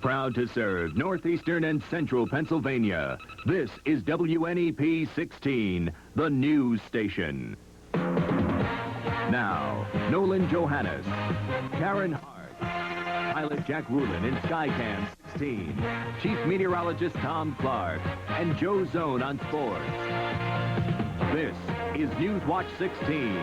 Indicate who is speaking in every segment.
Speaker 1: Proud to serve northeastern and central Pennsylvania. This is WNEP 16, the news station. Now, Nolan Johannes, Karen Harch, pilot Jack Rulin in Skycam 16, Chief Meteorologist Tom Clark, and Joe Zone on sports. This is Newswatch 16.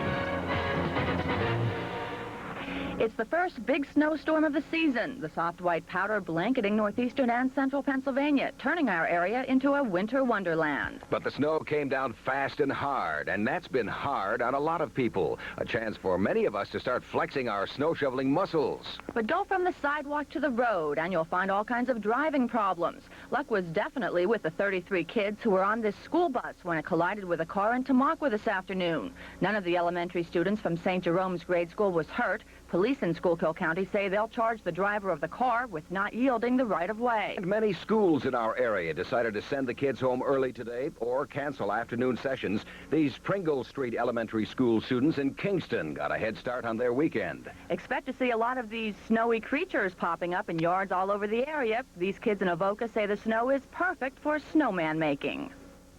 Speaker 2: It's the first big snowstorm of the season. The soft white powder blanketing northeastern and central Pennsylvania, turning our area into a winter wonderland.
Speaker 3: But the snow came down fast and hard, and that's been hard on a lot of people. A chance for many of us to start flexing our snow shoveling muscles.
Speaker 2: But go from the sidewalk to the road, and you'll find all kinds of driving problems. Luck was definitely with the 33 kids who were on this school bus when it collided with a car in Tamaqua this afternoon. None of the elementary students from St. Jerome's grade school was hurt. Police in Schuylkill County say they'll charge the driver of the car with not yielding the right-of-way.
Speaker 3: And many schools in our area decided to send the kids home early today or cancel afternoon sessions. These Pringle Street Elementary School students in Kingston got a head start on their weekend.
Speaker 2: Expect to see a lot of these snowy creatures popping up in yards all over the area. These kids in Avoca say the snow is perfect for snowman making.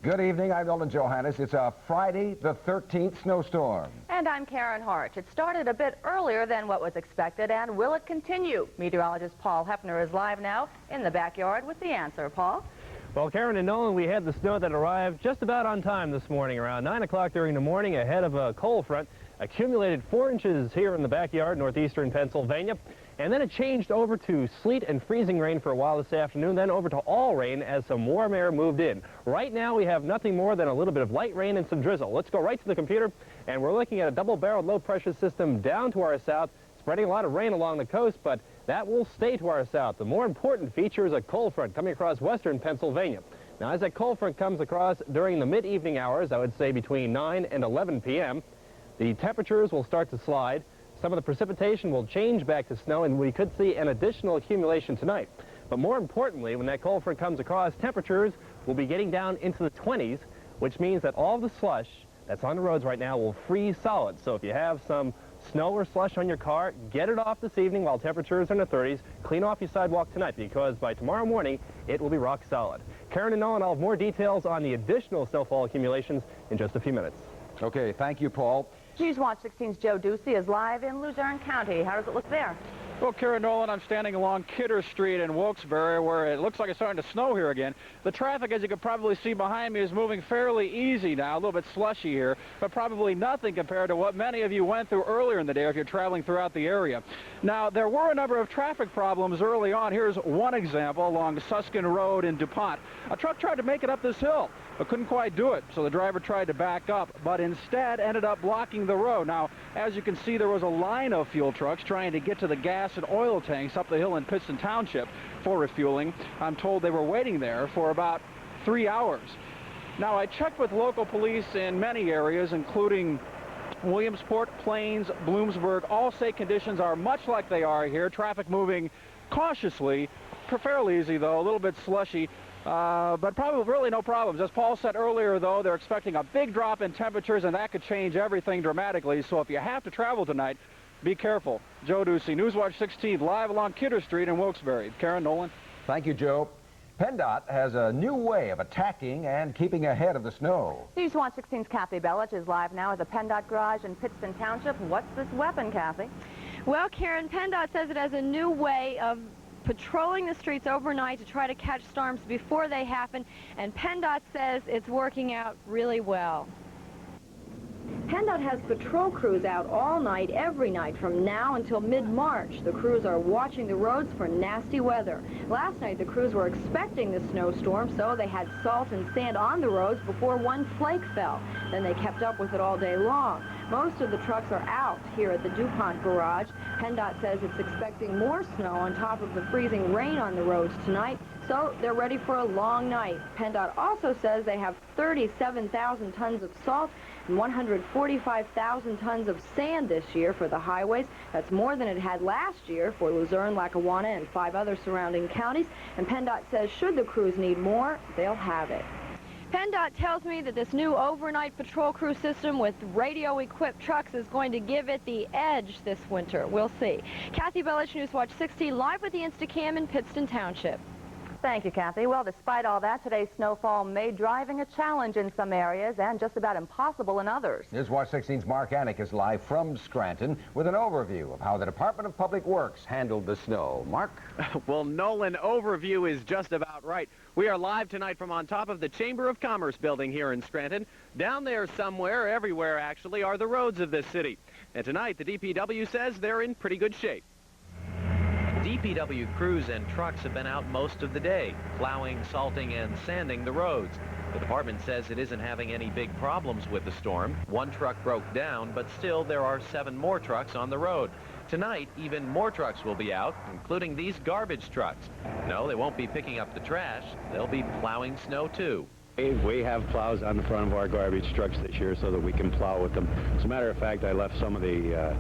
Speaker 4: Good evening, I'm Nolan Johannes. It's a Friday the 13th snowstorm.
Speaker 2: And I'm Karen Harch. It started a bit earlier than what was expected, and will it continue? Meteorologist Paul Hefner is live now in the backyard with the answer. Paul?
Speaker 5: Well, Karen and Nolan, we had the snow that arrived just about on time this morning, around 9 o'clock during the morning, ahead of a cold front. Accumulated 4 inches here in the backyard, northeastern Pennsylvania. And then it changed over to sleet and freezing rain for a while this afternoon, then over to all rain as some warm air moved in. Right now, we have nothing more than a little bit of light rain and some drizzle. Let's go right to the computer, and we're looking at a double-barreled low-pressure system down to our south, spreading a lot of rain along the coast, but that will stay to our south. The more important feature is a cold front coming across western Pennsylvania. Now, as that cold front comes across during the mid-evening hours, I would say between 9 and 11 p.m., the temperatures will start to slide. Some of the precipitation will change back to snow, and we could see an additional accumulation tonight. But more importantly, when that cold front comes across, temperatures will be getting down into the 20s, which means that all the slush that's on the roads right now will freeze solid. So if you have some snow or slush on your car, get it off this evening while temperatures are in the 30s. Clean off your sidewalk tonight, because by tomorrow morning, it will be rock solid. Karen and Nolan, I'll have more details on the additional snowfall accumulations in just a few minutes.
Speaker 4: Okay, thank you, Paul.
Speaker 2: Newswatch 16's Joe Ducey is live in Luzerne County. How does it look there?
Speaker 6: Well, Karen, Nolan, I'm standing along Kidder Street in Wilkes-Barre, where it looks like it's starting to snow here again. The traffic, as you can probably see behind me, is moving fairly easy now, a little bit slushy here, but probably nothing compared to what many of you went through earlier in the day if you're traveling throughout the area. Now, there were a number of traffic problems early on. Here's one example along Suskin Road in DuPont. A truck tried to make it up this hill, but couldn't quite do it, so the driver tried to back up, but instead ended up blocking the road. Now, as you can see, there was a line of fuel trucks trying to get to the gas and oil tanks up the hill in Pittston Township for refueling. I'm told they were waiting there for about 3 hours. Now, I checked with local police in many areas, including Williamsport, Plains, Bloomsburg. All say conditions are much like they are here. Traffic moving cautiously, fairly easy, though, a little bit slushy. But probably really no problems. As Paul said earlier, though, they're expecting a big drop in temperatures, and that could change everything dramatically. So if you have to travel tonight, be careful. Joe Ducey, Newswatch 16, live along Kidder Street in Wilkes-Barre. Karen, Nolan.
Speaker 4: Thank you, Joe. PennDOT has a new way of attacking and keeping ahead of the snow.
Speaker 2: Newswatch 16's Kathy Bellich is live now at the PennDOT garage in Pittston Township. What's this weapon, Kathy?
Speaker 7: Well, Karen, PennDOT says it has a new way of patrolling the streets overnight to try to catch storms before they happen, and PennDOT says it's working out really well. PennDOT has patrol crews out all night, every night, from now until mid-March. The crews are watching the roads for nasty weather. Last night, the crews were expecting the snowstorm, so they had salt and sand on the roads before one flake fell. Then they kept up with it all day long. Most of the trucks are out here at the DuPont garage. PennDOT says it's expecting more snow on top of the freezing rain on the roads tonight, so they're ready for a long night. PennDOT also says they have 37,000 tons of salt and 145,000 tons of sand this year for the highways. That's more than it had last year for Luzerne, Lackawanna, and 5 other surrounding counties. And PennDOT says should the crews need more, they'll have it. PennDOT tells me that this new overnight patrol crew system with radio-equipped trucks is going to give it the edge this winter. We'll see. Kathy Bellich, Newswatch 16, live with the Instacam in Pittston Township.
Speaker 2: Thank you, Kathy. Well, despite all that, today's snowfall made driving a challenge in some areas and just about impossible in others.
Speaker 4: Newswatch 16's Mark Anik is live from Scranton with an overview of how the Department of Public Works handled the snow. Mark?
Speaker 8: Well, Nolan, overview is just about right. We are live tonight from on top of the Chamber of Commerce building here in Scranton. Down there somewhere, everywhere actually, are the roads of this city. And tonight, the DPW says they're in pretty good shape.
Speaker 9: DPW crews and trucks have been out most of the day, plowing, salting, and sanding the roads. The department says it isn't having any big problems with the storm. One truck broke down, but still there are 7 more trucks on the road. Tonight, even more trucks will be out, including these garbage trucks. No, they won't be picking up the trash. They'll be plowing snow, too.
Speaker 10: We have plows on the front of our garbage trucks this year so that we can plow with them. As a matter of fact, I left some of the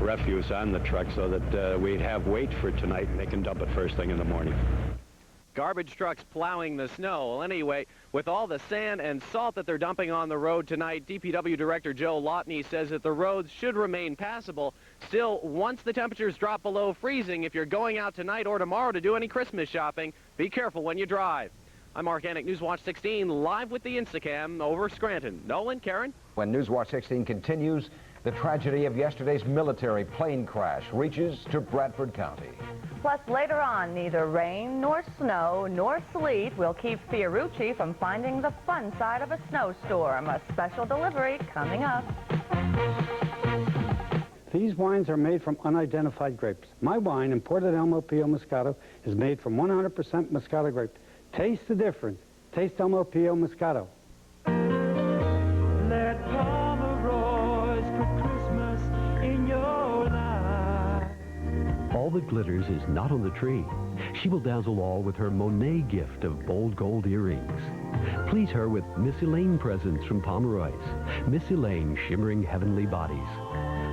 Speaker 10: refuse on the truck so that we'd have weight for tonight and they can dump it first thing in the morning.
Speaker 8: Garbage trucks plowing the snow. Well, anyway, with all the sand and salt that they're dumping on the road tonight, DPW Director Joe Lotney says that the roads should remain passable. Still, once the temperatures drop below freezing, if you're going out tonight or tomorrow to do any Christmas shopping, be careful when you drive. I'm Mark Anik, Newswatch 16, live with the Instacam over Scranton. Nolan, Karen?
Speaker 4: When Newswatch 16 continues, the tragedy of yesterday's military plane crash reaches to Bradford County.
Speaker 2: Plus, later on, neither rain nor snow nor sleet will keep Fiorucci from finding the fun side of a snowstorm. A special delivery coming up.
Speaker 11: These wines are made from unidentified grapes. My wine, imported Elmo Pio Moscato, is made from 100% Moscato grape. Taste the difference. Taste Elmo Pio Moscato.
Speaker 12: Let Pomeroy's put Christmas in your life.
Speaker 1: All that glitters is not on the tree. She will dazzle all with her Monet gift of bold gold earrings. Please her with Miss Elaine presents from Pomeroy's. Miss Elaine shimmering heavenly bodies.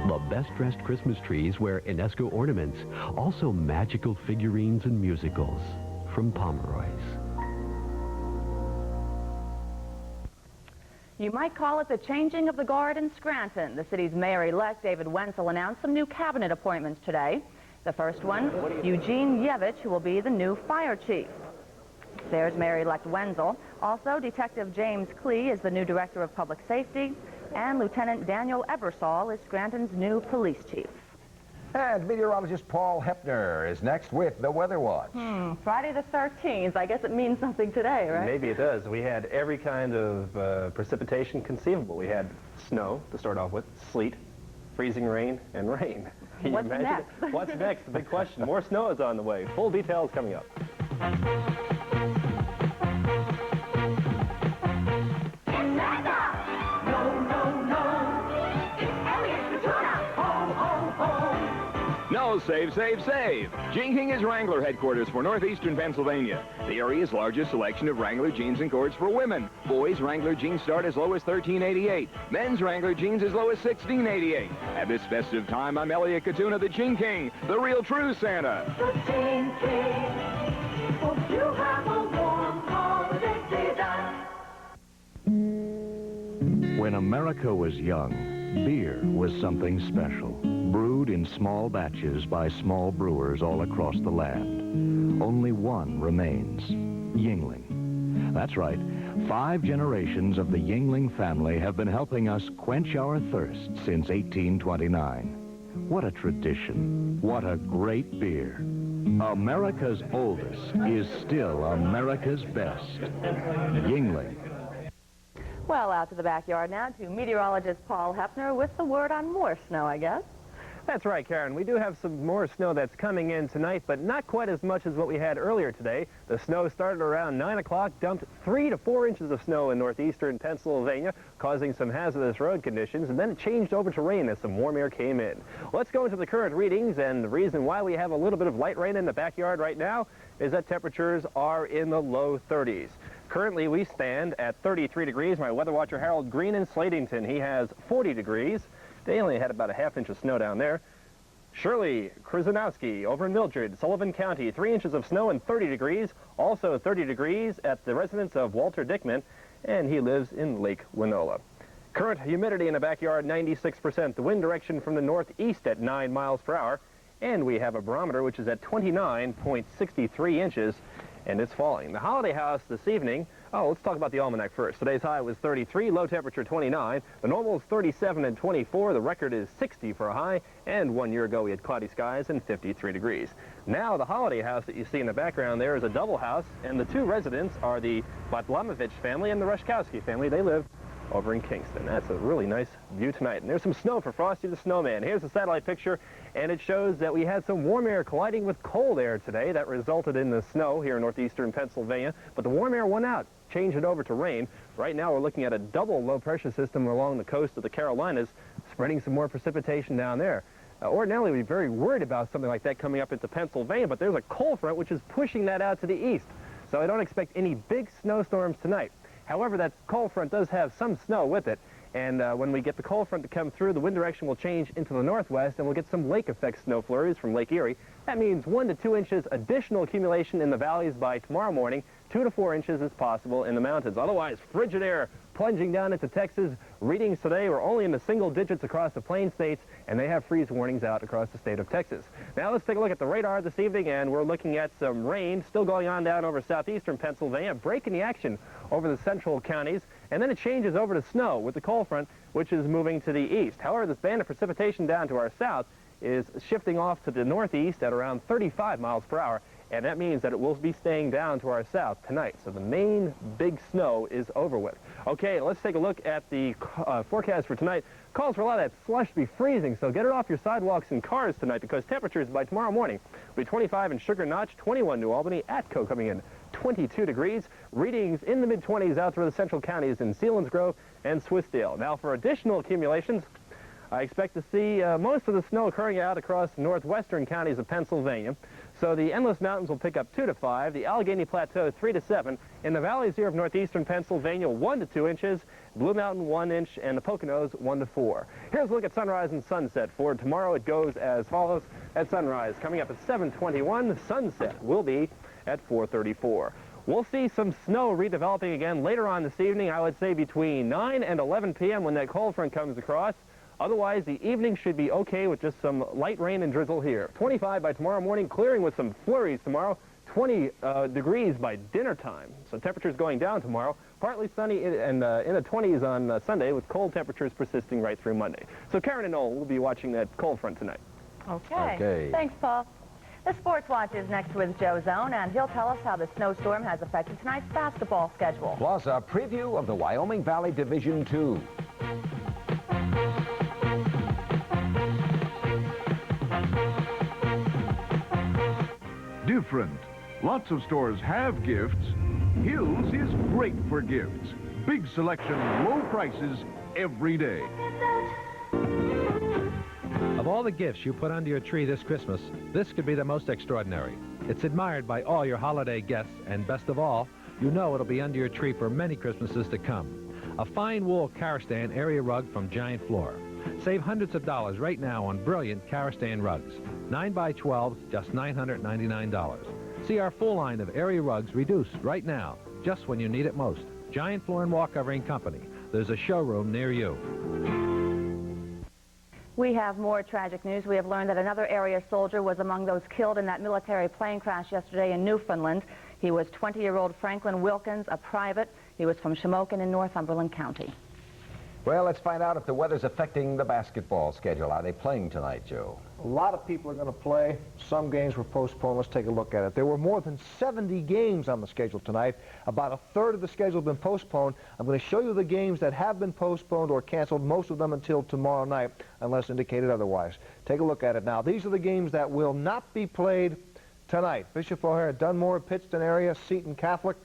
Speaker 1: The best-dressed Christmas trees wear Enesco ornaments, also magical figurines and musicals from Pomeroy's.
Speaker 2: You might call it the changing of the guard in Scranton. The city's mayor-elect, David Wenzel, announced some new cabinet appointments today. The first one, Eugene Yevich, who will be the new fire chief. There's Mayor-elect Wenzel. Also, Detective James Klee is the new director of public safety, and Lieutenant Daniel Ebersol is Scranton's new police chief.
Speaker 4: And meteorologist Paul Hepner is next with the Weather Watch.
Speaker 2: Friday the 13th. I guess it means something today, right?
Speaker 5: Maybe it does. We had every kind of precipitation conceivable. We had snow to start off with, sleet, freezing rain, and rain. Can you
Speaker 2: What's
Speaker 5: imagine
Speaker 2: next?
Speaker 5: it? What's next? The big question. More snow is on the way. Full details coming up.
Speaker 13: No, save, save, save. Jean King is Wrangler headquarters for northeastern Pennsylvania. The area's largest selection of Wrangler jeans and cords for women. Boys' Wrangler jeans start as low as $13.88. Men's Wrangler jeans as low as $16.88. At this festive time, I'm Elliot Katuna, the Jean King, the real true Santa.
Speaker 12: The Jean King, hope you have a warm holiday season.
Speaker 1: When America was young, beer was something special. Brewed in small batches by small brewers all across the land. Only one remains, Yuengling. That's right, 5 generations of the Yuengling family have been helping us quench our thirst since 1829. What a tradition. What a great beer. America's oldest is still America's best. Yuengling.
Speaker 2: Well, out to the backyard now to meteorologist Paul Hepner with the word on more snow, I guess.
Speaker 5: That's right, Karen. We do have some more snow that's coming in tonight, but not quite as much as what we had earlier today. The snow started around 9 o'clock, dumped 3 to 4 inches of snow in northeastern Pennsylvania, causing some hazardous road conditions, and then it changed over to rain as some warm air came in. Let's go into the current readings, and the reason why we have a little bit of light rain in the backyard right now is that temperatures are in the low 30s. Currently, we stand at 33 degrees. My weather watcher, Harold Green in Slatington, he has 40 degrees. They only had about a half inch of snow down there. Shirley Kruzanowski over in Mildred, Sullivan County, 3 inches of snow and 30 degrees. Also 30 degrees at the residence of Walter Dickman. and he lives in Lake Winola. Current humidity in the backyard, 96%. The wind direction from the northeast at 9 miles per hour. And we have a barometer which is at 29.63 inches, and it's falling. The Holiday House this evening, let's talk about the almanac first. Today's high was 33, low temperature 29. The normal is 37 and 24. The record is 60 for a high, and 1 year ago we had cloudy skies and 53 degrees. Now the Holiday House that you see in the background there is a double house, and the two residents are the Batlamovich family and the Rushkowski family. They live over in Kingston. That's a really nice view tonight. And there's some snow for Frosty the Snowman. Here's a satellite picture, and it shows that we had some warm air colliding with cold air today. That resulted in the snow here in northeastern Pennsylvania, but the warm air went out, changed it over to rain. Right now we're looking at a double low-pressure system along the coast of the Carolinas, spreading some more precipitation down there. Ordinarily, we'd be very worried about something like that coming up into Pennsylvania, but there's a cold front which is pushing that out to the east. So I don't expect any big snowstorms tonight. However, that cold front does have some snow with it, and when we get the cold front to come through, the wind direction will change into the northwest, and we'll get some lake effect snow flurries from Lake Erie. That means 1 to 2 inches additional accumulation in the valleys by tomorrow morning. 2 to 4 inches is possible in the mountains. Otherwise, frigid air plunging down into Texas. Readings today were only in the single digits across the plain states, and they have freeze warnings out across the state of Texas. Now let's take a look at the radar this evening, and we're looking at some rain still going on down over southeastern Pennsylvania, breaking the action over the central counties, and then it changes over to snow with the cold front, which is moving to the east. However, this band of precipitation down to our south is shifting off to the northeast at around 35 miles per hour, and that means that it will be staying down to our south tonight. So the main big snow is over with. Okay, let's take a look at the forecast for tonight. Calls for a lot of that slush to be freezing, so get it off your sidewalks and cars tonight, because temperatures by tomorrow morning will be 25 in Sugar Notch, 21 New Albany, Atco coming in 22 degrees. Readings in the mid-20s out through the central counties in Selinsgrove and Swissdale. Now for additional accumulations, I expect to see most of the snow occurring out across northwestern counties of Pennsylvania. So the Endless Mountains will pick up 2 to 5, the Allegheny Plateau 3 to 7, in the valleys here of northeastern Pennsylvania 1 to 2 inches, Blue Mountain 1 inch, and the Poconos 1 to 4. Here's a look at sunrise and sunset. For tomorrow it goes as follows. At sunrise, coming up at 7:21, sunset will be at 4:34. We'll see some snow redeveloping again later on this evening, I would say between 9 and 11 p.m. when that cold front comes across. Otherwise, the evening should be okay with just some light rain and drizzle here. 25 by tomorrow morning, clearing with some flurries tomorrow. 20 degrees by dinner time. So temperatures going down tomorrow. Partly sunny and in the 20s on Sunday, with cold temperatures persisting right through Monday. So Karen and Nolan will be watching that cold front tonight.
Speaker 2: Okay. Thanks, Paul. The Sports Watch is next with Joe Zone, and he'll tell us how the snowstorm has affected tonight's basketball schedule.
Speaker 4: Plus, a preview of the Wyoming Valley Division II.
Speaker 14: Different. Lots of stores have gifts. Hills is great for gifts. Big selection, low prices every day.
Speaker 15: Of all the gifts you put under your tree this Christmas, this could be the most extraordinary. It's admired by all your holiday guests, and best of all, you know it'll be under your tree for many Christmases to come. A fine wool Karastan area rug from Giant Floor. Save hundreds of dollars right now on brilliant Karastan rugs. 9x12, just $999. See our full line of area rugs reduced right now, just when you need it most. Giant Floor and Wall Covering Company. There's a showroom near you.
Speaker 2: We have more tragic news. We have learned that another area soldier was among those killed in that military plane crash yesterday in Newfoundland. He was 20-year-old Franklin Wilkins, a private. He was from Shamokin in Northumberland County.
Speaker 4: Well, let's find out if the weather's affecting the basketball schedule. Are they playing tonight, Joe?
Speaker 16: A lot of people are going to play. Some games were postponed. Let's take a look at it. There were more than 70 games on the schedule tonight. About a third of the schedule has been postponed. I'm going to show you the games that have been postponed or canceled, most of them until tomorrow night, unless indicated otherwise. Take a look at it now. These are the games that will not be played tonight. Bishop O'Hare, Dunmore, Pittston area, Seton Catholic,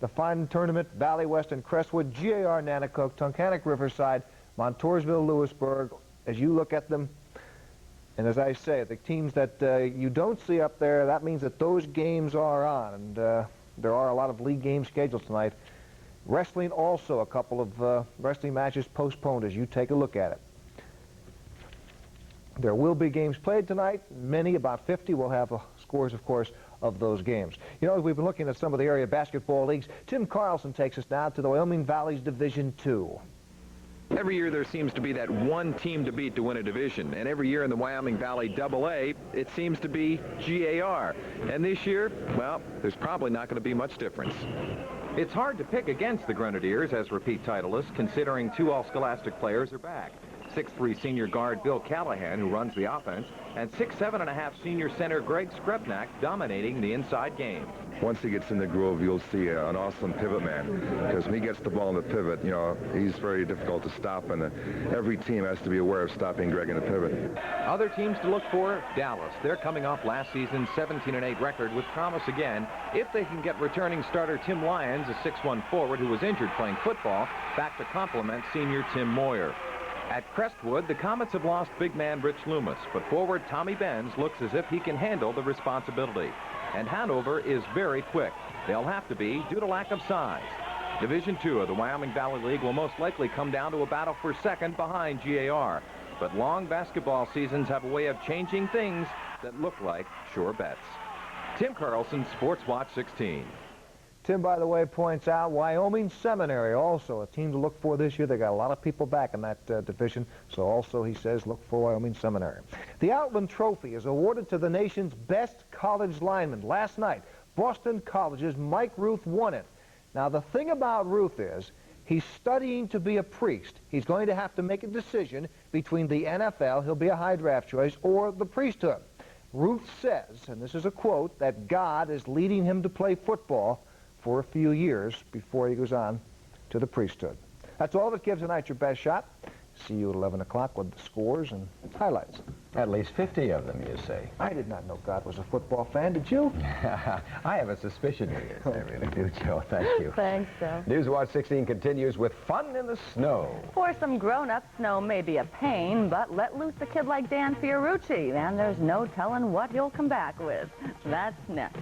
Speaker 16: the Fine Tournament, Valley West and Crestwood, GAR Nanticoke, Tunkhannock Riverside, Montoursville, Lewisburg. As you look at them, and as I say, the teams that you don't see up there, that means that those games are on. And there are a lot of league games scheduled tonight. Wrestling also, a couple of wrestling matches postponed as you take a look at it. There will be games played tonight. Many, about 50, will have scores, of course, of those games. You know, we've been looking at some of the area basketball leagues. Tim Carlson takes us now to the Wyoming Valley's Division II.
Speaker 17: Every year there seems to be that one team to beat to win a division, and every year in the Wyoming Valley AA, it seems to be GAR. And this year, well, there's probably not going to be much difference.
Speaker 18: It's hard to pick against the Grenadiers as repeat titleists, considering 2 all-scholastic players are back. 6'3" senior guard Bill Callahan, who runs the offense, and 6'7.5" senior center Greg Skrepnak dominating the inside game.
Speaker 19: Once he gets in the groove, you'll see an awesome pivot man, because when he gets the ball in the pivot, you know, he's very difficult to stop, and every team has to be aware of stopping Greg in the pivot.
Speaker 18: Other teams to look for, Dallas. They're coming off last season's 17-8 record with promise again if they can get returning starter Tim Lyons, a 6'1" forward who was injured playing football, back to complement senior Tim Moyer. At Crestwood, the Comets have lost big man Rich Loomis, but forward Tommy Benz looks as if he can handle the responsibility. And Hanover is very quick. They'll have to be due to lack of size. Division II of the Wyoming Valley League will most likely come down to a battle for second behind GAR. But long basketball seasons have a way of changing things that look like sure bets. Tim Carlson, Sports Watch 16.
Speaker 16: Tim, by the way, points out Wyoming Seminary, also a team to look for this year. They got a lot of people back in that division, so also, he says, look for Wyoming Seminary. The Outland Trophy is awarded to the nation's best college lineman. Last night, Boston College's Mike Ruth won it. Now, the thing about Ruth is he's studying to be a priest. He's going to have to make a decision between the NFL, he'll be a high draft choice, or the priesthood. Ruth says, and this is a quote, that God is leading him to play football for a few years before he goes on to the priesthood. That's all that gives tonight your best shot. See you at 11 o'clock with the scores and highlights.
Speaker 4: At least 50 of them, you say.
Speaker 16: I did not know God was a football fan, did you?
Speaker 4: I have a suspicion he is. I really do, Joe. Thank you.
Speaker 2: Thanks, Joe.
Speaker 4: Newswatch 16 continues with fun in the snow.
Speaker 2: For some grown-ups, snow may be a pain, but let loose a kid like Dan Fiorucci, and there's no telling what he'll come back with. That's next.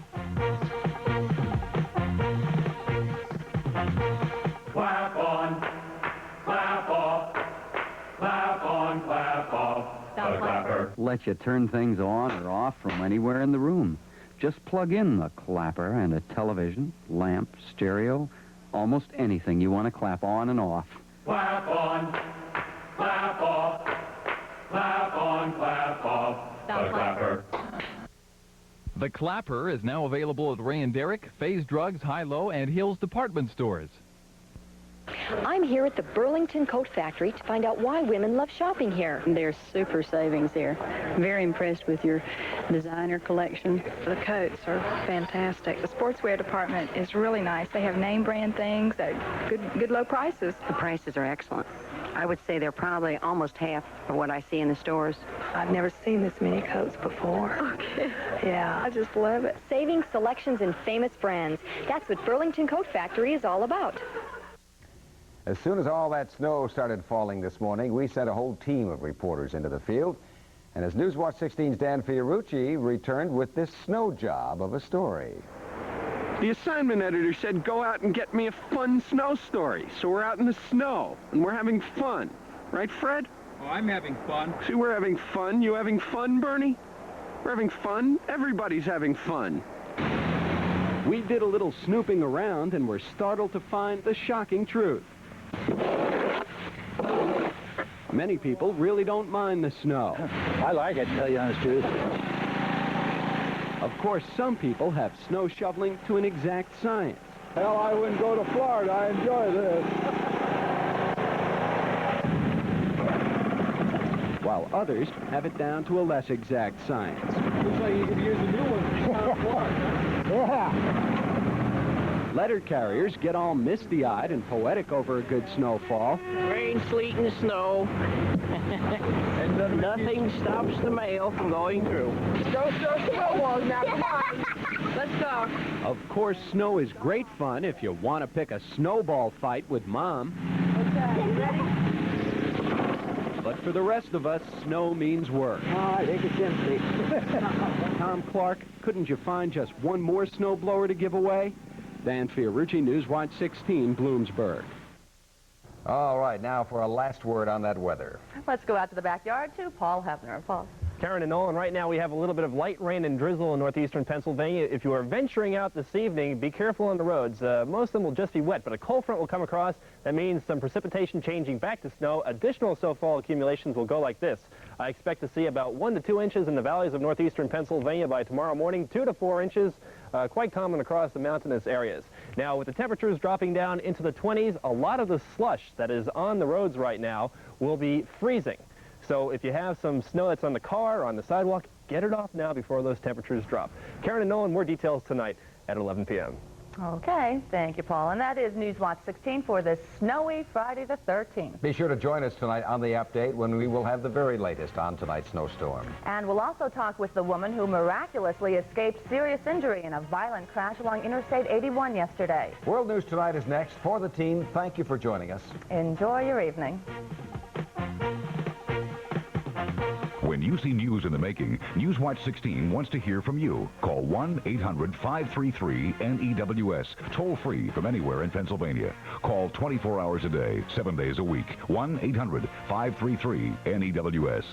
Speaker 12: Clap on, clap off, clap on, clap off, the clapper.
Speaker 20: Let you turn things on or off from anywhere in the room. Just plug in the clapper and a television, lamp, stereo, almost anything you want to clap on and off.
Speaker 12: Clap on, clap off, clap on, clap off, the clapper.
Speaker 21: The Clapper is now available at Ray & Derrick, Phase Drugs, High-Low, and Hills department stores.
Speaker 22: I'm here at the Burlington Coat Factory to find out why women love shopping here.
Speaker 23: There's super savings here. Very impressed with your designer collection.
Speaker 24: The coats are fantastic. The sportswear department is really nice. They have name brand things at good low prices.
Speaker 23: The prices are excellent. I would say they're probably almost half of what I see in the stores.
Speaker 24: I've never seen this many coats before. Okay. Yeah, I just love it.
Speaker 22: Saving selections and famous brands. That's what Burlington Coat Factory is all about.
Speaker 4: As soon as all that snow started falling this morning, we sent a whole team of reporters into the field. And as Newswatch 16's Dan Fiorucci returned with this snow job of a story.
Speaker 25: The assignment editor said, go out and get me a fun snow story. So we're out in the snow, and we're having fun. Right, Fred?
Speaker 26: Oh, I'm having fun.
Speaker 25: See, we're having fun. You having fun, Bernie? We're having fun. Everybody's having fun.
Speaker 26: We did a little snooping around and were startled to find the shocking truth. Many people really don't mind the snow.
Speaker 27: I like it, to tell you the honest truth.
Speaker 26: Of course, some people have snow shoveling to an exact science.
Speaker 27: Hell, I wouldn't go to Florida. I enjoy this.
Speaker 26: While others have it down to a less exact science.
Speaker 27: Looks like you could use a new one. Yeah.
Speaker 26: Letter carriers get all misty-eyed and poetic over a good snowfall.
Speaker 28: Rain, sleet, and snow. Nothing stops the mail from going through. Go snowballs now, come on. Let's go.
Speaker 26: Of course, snow is great fun if you want to pick a snowball fight with Mom.
Speaker 28: Okay, ready?
Speaker 26: But for the rest of us, snow means work.
Speaker 27: I think it's empty.
Speaker 26: Tom Clark, couldn't you find just one more snowblower to give away? Dan Fiorucci, Newswatch 16, Bloomsburg.
Speaker 4: All right, now for a last word on that weather.
Speaker 2: Let's go out to the backyard to Paul Hefner. Paul.
Speaker 5: Karen and Nolan, right now we have a little bit of light rain and drizzle in northeastern Pennsylvania. If you are venturing out this evening, be careful on the roads. Most of them will just be wet, but a cold front will come across. That means some precipitation changing back to snow. Additional snowfall accumulations will go like this. I expect to see about 1 to 2 inches in the valleys of northeastern Pennsylvania by tomorrow morning, 2 to 4 inches, quite common across the mountainous areas. Now, with the temperatures dropping down into the 20s, a lot of the slush that is on the roads right now will be freezing. So if you have some snow that's on the car or on the sidewalk, get it off now before those temperatures drop. Karen and Nolan, more details tonight at 11 p.m.
Speaker 2: Okay, thank you, Paul. And that is Newswatch 16 for this snowy Friday the 13th.
Speaker 4: Be sure to join us tonight on the update when we will have the very latest on tonight's snowstorm.
Speaker 2: And we'll also talk with the woman who miraculously escaped serious injury in a violent crash along Interstate 81 yesterday.
Speaker 4: World News Tonight is next. For the team, thank you for joining us.
Speaker 2: Enjoy your evening.
Speaker 3: When you see news in the making, Newswatch 16 wants to hear from you. Call 1-800-533-NEWS, toll free from anywhere in Pennsylvania. Call 24 hours a day, 7 days a week. 1-800-533-NEWS.